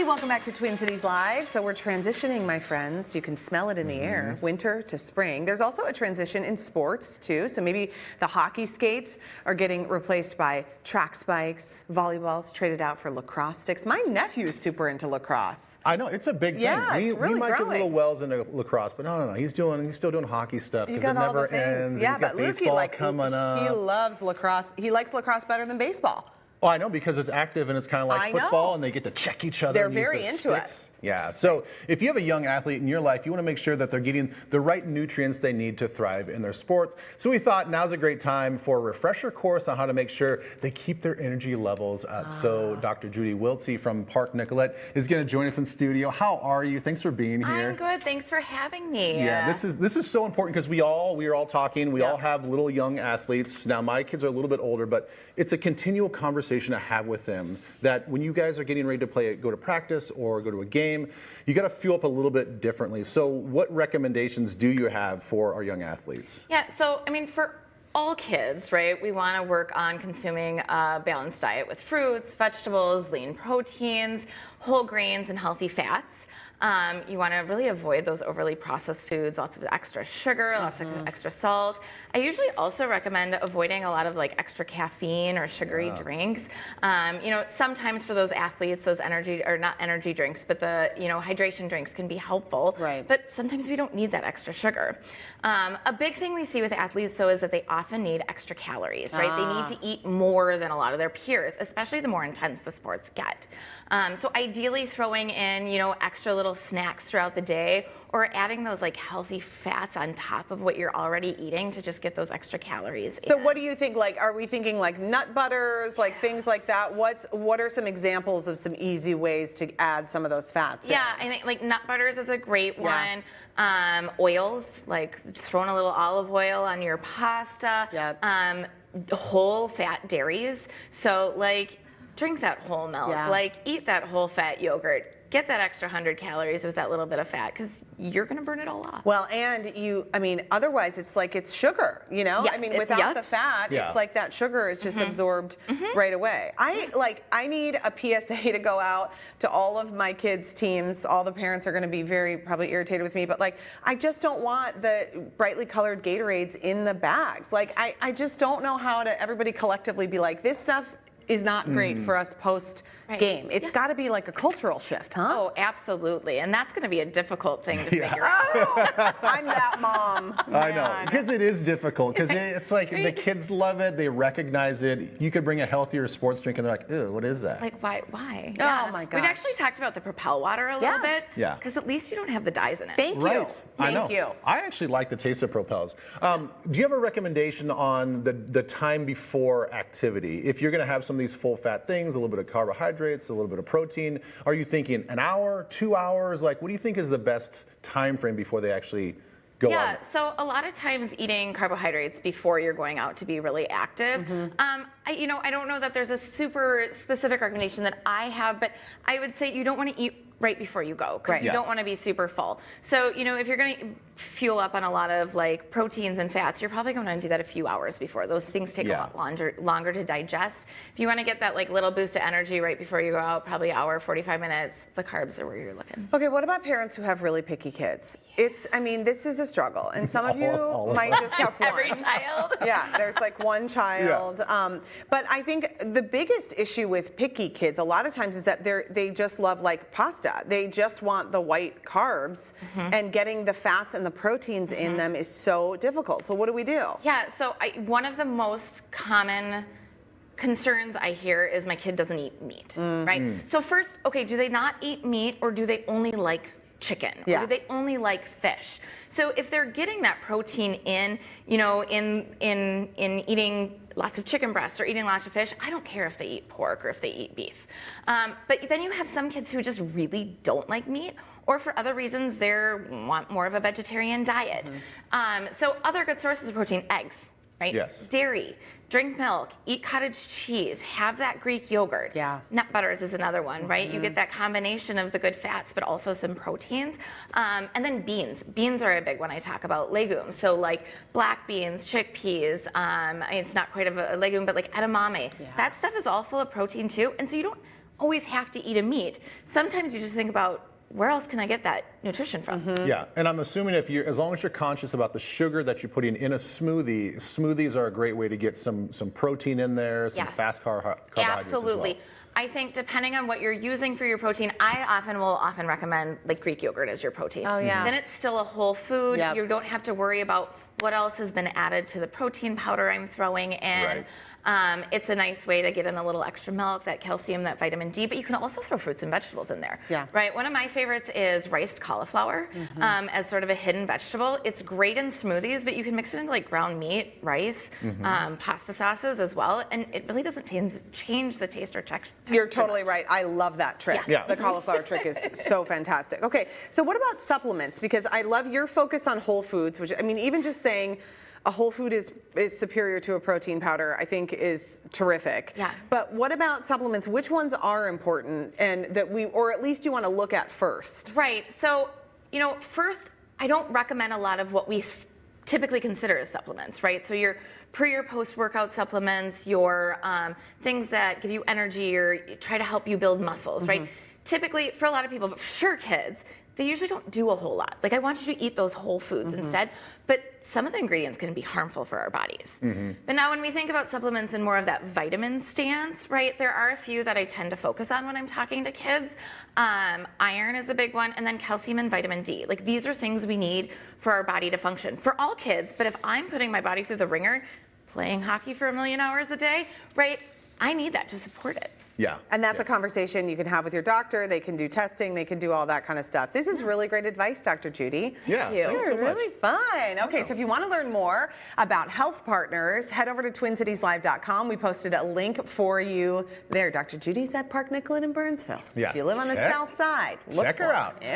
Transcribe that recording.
welcome back to Twin Cities Live. So we're transitioning, my friends. You can smell it in the air, winter to spring. There's also a transition in sports, too. So maybe the hockey skates are getting replaced by track spikes, volleyballs traded out for lacrosse sticks. My nephew is super into lacrosse. I know, it's a big thing. Yeah, it's really we might growing. get little wells into lacrosse, but no. He's still doing hockey stuff because it got all never the things. ends. Yeah, He's got but Lukey, baseball like, coming up. he loves lacrosse. He likes lacrosse better than baseball. Oh, I know, because it's active and it's kind of like football, and they get to check each other. They're and use very the into sticks. Yeah, so if you have a young athlete in your life, you want to make sure that they're getting the right nutrients they need to thrive in their sports. So we thought now's a great time for a refresher course on how to make sure they keep their energy levels up. So Dr. Judy Wiltsey from Park Nicollet is going to join us in studio. How are you? Thanks for being here. I'm good. Thanks for having me. Yeah, this is so important because we are all talking. We all have little young athletes. Now my kids are a little bit older, but it's a continual conversation to have with them that when you guys are getting ready to go to practice or go to a game, you got to fuel up a little bit differently. So what recommendations do you have for our young athletes? Yeah, so I mean, for all kids, right, we want to work on consuming a balanced diet with fruits, vegetables, lean proteins, whole grains, and healthy fats. You want to really avoid those overly processed foods, lots of extra sugar, lots of extra salt. I usually also recommend avoiding a lot of like extra caffeine or sugary drinks. You know, sometimes for those athletes, those energy, or not energy drinks, but the, you know, hydration drinks can be helpful. Right. But sometimes we don't need that extra sugar. A big thing we see with athletes, though, is that they often need extra calories, right? They need to eat more than a lot of their peers, especially the more intense the sports get. So ideally throwing in, you know, extra little snacks throughout the day, or adding those like healthy fats on top of what you're already eating to just get those extra calories So in. what do you think, like, are we thinking like nut butters, like things like that? What are some examples of some easy ways to add some of those fats Yeah, in? I think like nut butters is a great Yeah. one. Oils, like throwing a little olive oil on your pasta. Yep. Whole fat dairies. So like drink that whole milk, Yeah. like eat that whole fat yogurt. Get that extra 100 calories with that little bit of fat, because you're going to burn it all off. Well, and I mean, otherwise it's like it's sugar, you know? Yeah, I mean, without the fat, Yeah. it's like that sugar is just absorbed right away. I need a PSA to go out to all of my kids' teams. All the parents are going to be very probably irritated with me, but like, I just don't want the brightly colored Gatorades in the bags. Like, I just don't know how to everybody collectively be like, this stuff is not great for us post game. It's got to be like a cultural shift, huh? Oh, absolutely. And that's going to be a difficult thing to figure out. Oh, I'm that mom. I know, Man. because it is difficult, because it's like the kids love it, they recognize it. You could bring a healthier sports drink and they're like, ew, what is that? Like, why? Oh, my We've gosh. actually talked about the Propel water a little Yeah. bit. Yeah. Because at least you don't have the dyes in it. Thank you. Right, I know. Thank you. I actually like the taste of Propels. Do you have a recommendation on the time before activity? If you're going to have some of these full fat things, a little bit of carbohydrates, a little bit of protein, are you thinking an hour, 2 hours? Like, what do you think is the best time frame before they actually go Yeah, on? so a lot of times eating carbohydrates before you're going out to be really active. I don't know that there's a super specific recommendation that I have, but I would say you don't want to eat right before you go, because Right. you Yeah. don't want to be super full. So, you know, if you're going to fuel up on a lot of like proteins and fats, you're probably going to do that a few hours before. Those things take Yeah. a lot longer to digest. If you want to get that like little boost of energy right before you go out, probably hour, 45 minutes, the carbs are where you're looking. Okay, what about parents who have really picky kids? This is a struggle, and some of you All of might us. just have one. Every child. Yeah, there's like one child. But I think the biggest issue with picky kids a lot of times is that they just love like pasta. They just want the white carbs, and getting the fats and the proteins in them is so difficult. So what do we do? Yeah, so one of the most common concerns I hear is my kid doesn't eat meat, right? So first, okay, do they not eat meat, or do they only like chicken? Yeah. Or do they only like fish? So if they're getting that protein in, you know, in eating lots of chicken breasts or eating lots of fish, I don't care if they eat pork or if they eat beef. But then you have some kids who just really don't like meat, or for other reasons they want more of a vegetarian diet. So other good sources of protein, eggs, right? Yes. Dairy, drink milk, eat cottage cheese, have that Greek yogurt. Yeah. Nut butters is another one, right? You get that combination of the good fats, but also some proteins. And then beans. Beans are a big one I talk about. Legumes, so like black beans, chickpeas. It's not quite a legume, but like edamame. Yeah. That stuff is all full of protein too. And so you don't always have to eat a meat. Sometimes you just think about, where else can I get that nutrition from? Yeah, and I'm assuming as long as you're conscious about the sugar that you're putting in a smoothie, smoothies are a great way to get some protein in there, some Yes. fast carbohydrates Absolutely. as well. I think depending on what you're using for your protein, I will often recommend like Greek yogurt as your protein. Oh, yeah. Then it's still a whole food. Yep. You don't have to worry about what else has been added to the protein powder I'm throwing in. Right. It's a nice way to get in a little extra milk, that calcium, that vitamin D, but you can also throw fruits and vegetables in there. Yeah. Right? One of my favorites is riced cauliflower as sort of a hidden vegetable. It's great in smoothies, but you can mix it into like ground meat, rice, pasta sauces as well, and it really doesn't change the taste or texture. You're totally right. I love that trick. Yeah. Yeah. The cauliflower trick is so fantastic. Okay, so what about supplements? Because I love your focus on whole foods, which, I mean, even just saying a whole food is superior to a protein powder, I think is terrific. Yeah. But what about supplements? Which ones are important and that or at least you want to look at first? Right. So, first, I don't recommend a lot of what we typically consider as supplements, right? So your pre or post-workout supplements, your things that give you energy or try to help you build muscles, right? Typically, for a lot of people, but for sure kids, they usually don't do a whole lot. Like, I want you to eat those whole foods instead, but some of the ingredients can be harmful for our bodies. But now when we think about supplements in more of that vitamin stance, right, there are a few that I tend to focus on when I'm talking to kids. Iron is a big one, and then calcium and vitamin D. Like, these are things we need for our body to function. For all kids, but if I'm putting my body through the ringer, playing hockey for 1,000,000 hours a day, right, I need that to support it. Yeah. And that's a conversation you can have with your doctor. They can do testing. They can do all that kind of stuff. This is really great advice, Dr. Judy. Yeah, Thank you. thanks so You're much. really fun. Okay, so if you want to learn more about Health Partners, head over to TwinCitiesLive.com. We posted a link for you there. Dr. Judy's at Park Nicollet in Burnsville. Yeah. If you live on the Check- south side, look check for her out. Yeah.